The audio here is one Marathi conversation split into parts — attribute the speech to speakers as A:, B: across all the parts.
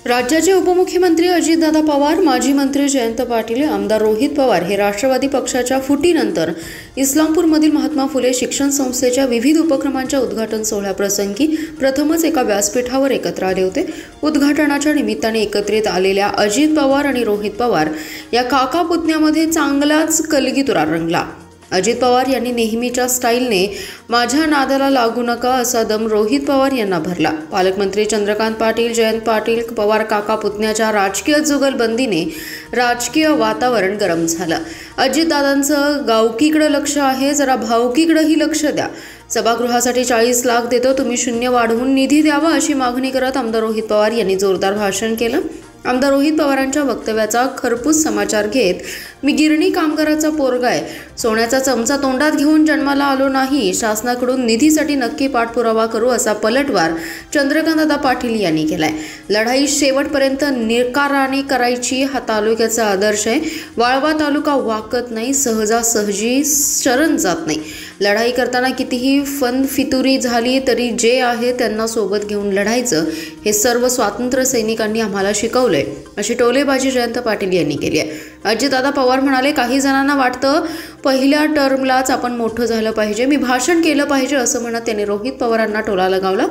A: राज्याचे उपमुख्यमंत्री अजितदादा पवार, माजी मंत्री जयंत पाटील, आमदार रोहित पवार हे राष्ट्रवादी पक्षाच्या फुटीनंतर इस्लामपूरमधील महात्मा फुले शिक्षण संस्थेच्या विविध उपक्रमांच्या उद्घाटन सोहळ्याप्रसंगी प्रथमच एका व्यासपीठावर एकत्र आले होते। उद्घाटनाच्या निमित्ताने एकत्रित आलेल्या अजित पवार आणि रोहित पवार या काका पुतण्यामध्ये चांगलाच कलगीतुरा रंगला। अजित पवार यांनी नेहमीच्या स्टाईलने माझ्या नादाला लागू नका असा दम रोहित पवार यांना भरला। पालकमंत्री चंद्रकांत पाटील, जयंत पाटील, पवार काका पुतण्याच्या राजकीय जुगलबंदीने राजकीय वातावरण गरम झालं। अजितदादांचं गावकीकडे लक्ष आहे, जरा भावकीकडेही लक्ष द्या। सभागृहासाठी 40 लाख देतो, तुम्ही शून्य वाढवून निधी द्यावा अशी मागणी करत आमदार रोहित पवार यांनी जोरदार भाषण केलं। आमदार रोहित पवारांच्या वक्तव्याचा खरपूस समाचार घेत मी गिरणी कामगाराचा पोरगा आहे, सोन्याचा चमचा तोंडात घेऊन जन्माला आलो नाही, शासनाकडून निधीसाठी नक्की पाठपुरावा करू असा पलटवार चंद्रकांतदादा पाटील यांनी केलाय। लढाई शेवटपर्यंत निर्काराने करायची हा तालुक्याचा आदर्श आहे। वाळवा तालुका वाकत नाही, सहजासहजी शरण जात नाही। लढाई करताना कितीही फनफितुरी झाली तरी जे आहे त्यांना सोबत घेऊन लढायचं हे सर्व स्वातंत्र्य सैनिकांनी आम्हाला शिकवलंय अशी टोलेबाजी जयंत पाटील यांनी केली आहे। अजितदादा पवार म्हणाले, काही जणांना वाटतं पहिल्या टर्मलाच आपण मोठं झालं पाहिजे, मी भाषण केलं पाहिजे असं म्हणत त्यांनी रोहित पवारांना टोला लगावला।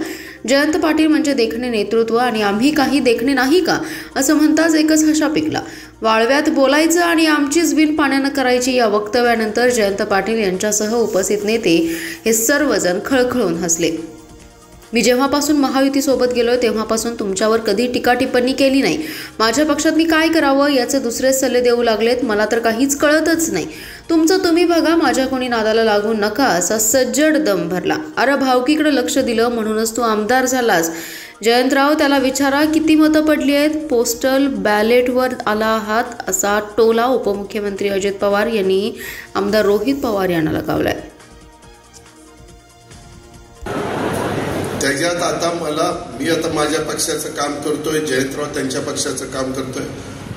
A: जयंत पाटील म्हणजे देखणे नेतृत्व आणि आम्ही काही देखणे नाही का असं म्हणताच एकच हशा पिकला। वाळव्यात बोलायचं आणि आमचीच बिन पाण्यानं करायची या वक्तव्यानंतर जयंत पाटील यांच्यासह उपस्थित नेते हे सर्वजण खळखळून हसले। मी जेव्हापासून महायुतीसोबत गेलोय तेव्हापासून तुमच्यावर कधी टीका टिप्पणी केली नाही। माझ्या पक्षात मी काय करावं याचे दुसरे सल्ले देऊ लागलेत, मला तर काहीच कळतच नाही। तुमचं तुम्ही बघा, माझ्या कोणी नादाला लागू नका असा सज्जड दम भरला। अरे भावकीकडे लक्ष दिलं म्हणूनच तू आमदार झालास। जयंतराव, त्याला विचारा किती मतं पडली आहेत, पोस्टल बॅलेटवर आला आहात असा टोला उपमुख्यमंत्री अजित पवार यांनी आमदार रोहित पवार यांना लगावलाय।
B: त्याच्यात आता मी आता माझ्या पक्षाचं काम करतोय, जयंतराव त्यांच्या पक्षाचं काम करतोय,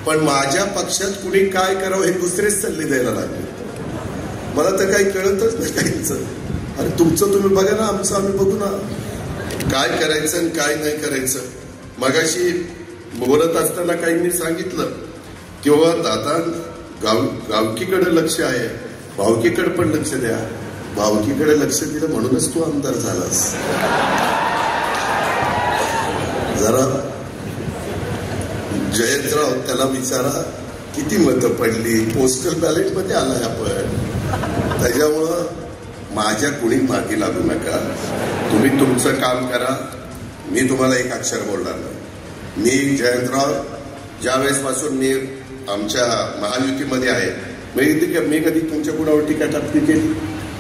B: पण माझ्या पक्षात कुणी काय करावं हे दुसरेच सल्ले द्यायला लागले। मला तर काही कळतच नाही काहीच। अरे तुमचं तुम्ही बघा ना, आमचं आम्ही बघू ना, काय करायचं आणि काय नाही करायचं। मगाशी बोलत असताना काहींनी सांगितलं किंवा दादा गावकीकडे लक्ष आहे, भावकीकडे पण लक्ष द्या। भावकीकडे लक्ष दिलं म्हणूनच तू आमदार झालास। जरा जयंतराव त्याला विचारा किती मतं पडली, पोस्टल बॅलेट मध्ये आलाय आपण। त्याच्यामुळं माझ्या कुणी मागे लागू नका, तुम्ही तुमचं काम करा, मी तुम्हाला एक अक्षर बोलणार नाही। मी जयंतराव ज्यावेळेसपासून मी आमच्या महायुतीमध्ये आहे, मी कधी तुमच्या कुणावर टीका टाकली केली?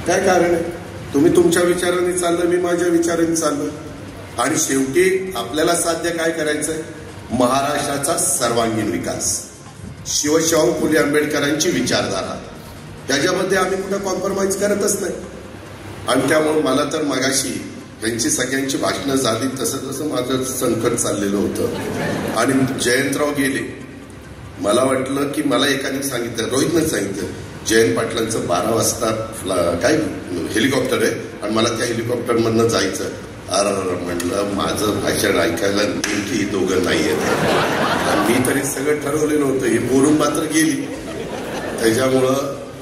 B: काय कारण आहे? तुम्ही तुमच्या विचाराने चाललं, मी माझ्या विचाराने चाललो, आणि शेवटी आपल्याला साध्य काय करायचंय? महाराष्ट्राचा सर्वांगीण विकास, शिवशाहू फुले आंबेडकरांची विचारधारा, त्याच्यामध्ये आम्ही कुठं कॉम्प्रोमाइज करतच नाही। आणि त्यामुळे मला तर मगाशी यांची सगळ्यांची भाषणं झाली तसं माझं संकट चाललेलं होतं आणि जयंतराव गेले। मला वाटलं की मला एकाने सांगितलं, रोहितनं सांगितलं, जयंत पाटलांचं 12 वाजता काय हेलिकॉप्टर आहे आणि मला त्या हेलिकॉप्टरमधनं जायचं। अरे म्हटलं, माझं भाषण ऐकायला नेमकी दोघं नाही येत। मी तरी सगळं ठरवलेलं होतं, हे बोलून मात्र गेली। त्याच्यामुळं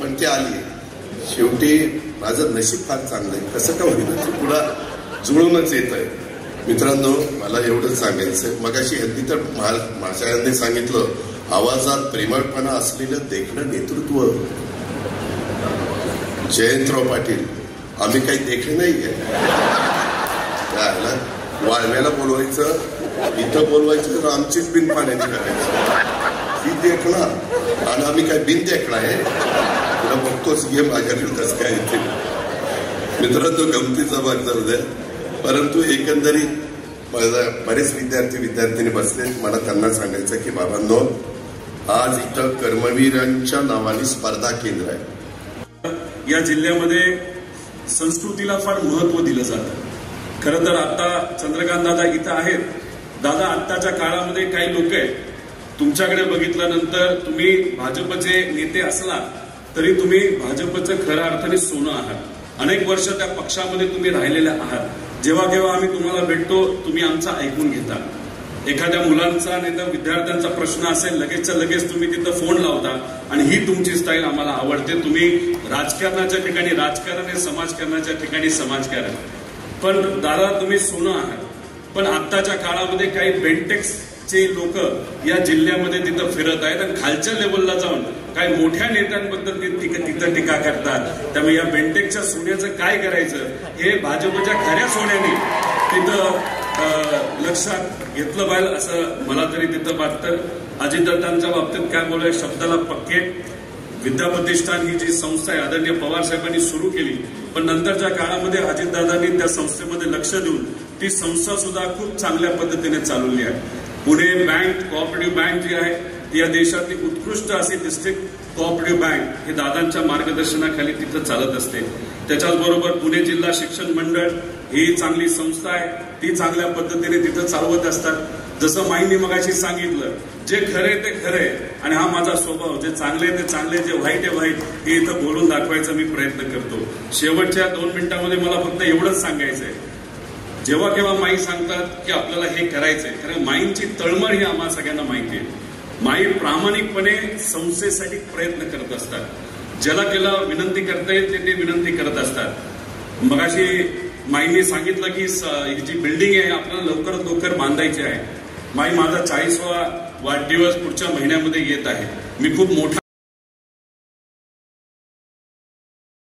B: पण ती आली। शेवटी माझं नशीब फार चांगलं आहे, कसं का होईना ते पुढा जुळूनच येत आहे। मित्रांनो, मला एवढंच सांगायचं, मगाशी ह्यांनी तर माझ्या सांगितलं, आवाजात प्रेमळपणा असलेलं देखणं नेतृत्व। जयंतराव पाटील, आम्ही काही देखणे नाहीये। वाळव्याला बोलवायचं, इथं बोलवायचं तर आमचीच बिन पाण्याची करायची, ही देखणार आणि आम्ही काय बिन देखणार आहे? तुला बघतोच घे माझ्याकडे कसं काय येते। मित्रांनो, गमतीचा भाग जाऊ द्या, परंतु एकंदरीत बरेच विद्यार्थी बसले। मला त्यांना सांगायचं की बाबांनो, आज इथं कर्मवीरांच्या नावाने स्पर्धा केंद्र आहे।
C: या जिल्ह्यामध्ये संस्कृतीला फार महत्व दिलं जातं। खरं तर आता चंद्रकांत दादा इथं आहेत। दादा, आत्ताच्या काळामध्ये काही लोक आहेत, तुमच्याकडे बघितल्यानंतर तुम्ही भाजपचे नेते असला तरी तुम्ही भाजपचं खऱ्या अर्थाने सोनं आहात। अनेक वर्ष त्या पक्षामध्ये तुम्ही राहिलेले आहात। जेव्हा केव्हा आम्ही तुम्हाला भेटतो, तुम्ही आमचं ऐकून घेता। एखाद्या मुलांचा नाही तर विद्यार्थ्यांचा प्रश्न असेल लगेचच्या लगेच तुम्ही तिथं फोन लावता आणि ही तुमची स्टाईल आम्हाला आवडते. तुम्ही राजकारणाच्या ठिकाणी राजकारण आहे, समाजकारणाच्या ठिकाणी समाजकारण. पण दादा तुम्ही सोनं आहात. पण आत्ताच्या काळामध्ये काही बेंटेक्सचे लोक या जिल्ह्यामध्ये तिथं फिरत आहेत आणि खालच्या लेवलला जाऊन काही मोठ्या नेत्यांबद्दल तिथं टीका करतात. त्यामुळे या बेंटेक्सच्या सोन्याचं काय करायचं हे भाजपच्या खऱ्या सोन्याने तिथं लक्षात घेतलं पाहिजे असं मला तरी तिथं वाटतं. अजितदादांच्या बाबतीत काय बोलाय शब्दाला पक्के. विद्याप्रतिष्ठान ही जी संस्था आहे आदरणीय पवार साहेबांनी सुरू केली, पण नंतरच्या काळामध्ये अजितदादांनी त्या संस्थेमध्ये लक्ष देऊन ती संस्था सुद्धा खूप चांगल्या पद्धतीने चालवली आहे. पुणे बँक कोऑपरेटिव्ह बँक जी आहे ती या देशातली उत्कृष्ट अशी डिस्ट्रिक्ट कोऑपरेटिव्ह बँक हे दादांच्या मार्गदर्शनाखाली तिथं चालत असते. त्याच्याचबरोबर पुणे जिल्हा शिक्षण मंडळ ही चांगली संस्था आहे, ती चांगल्या पद्धतीने तिथं चालवत असतात. जसं माईंनी मगाशी सांगितलं, जे खरे ते खरे आणि हा माझा स्वभाव, जे चांगले ते चांगले, जे वाईट आहे वाईट हे इथं बोलून दाखवायचा मी प्रयत्न करतो. शेवटच्या 2 मिनिटांमध्ये मला फक्त एवढंच सांगायचंय, जेव्हा केव्हा माई सांगतात की आपल्याला हे करायचंय, कारण माईंची तळमळ ही आम्हाला सगळ्यांना माहिती आहे. माई प्रामाणिकपणे संस्थेसाठी प्रयत्न करत असतात. ज्याला केला विनंती करता येईल ते विनंती करत असतात. मगाशी माईंनी सांगितलं की ही जी बिल्डिंग आहे आपल्याला लवकरात लवकर बांधायची आहे. माई माझा 40वा वाढदिवस पुढच्या महिन्यामध्ये येत आहे. मी खूप मोठा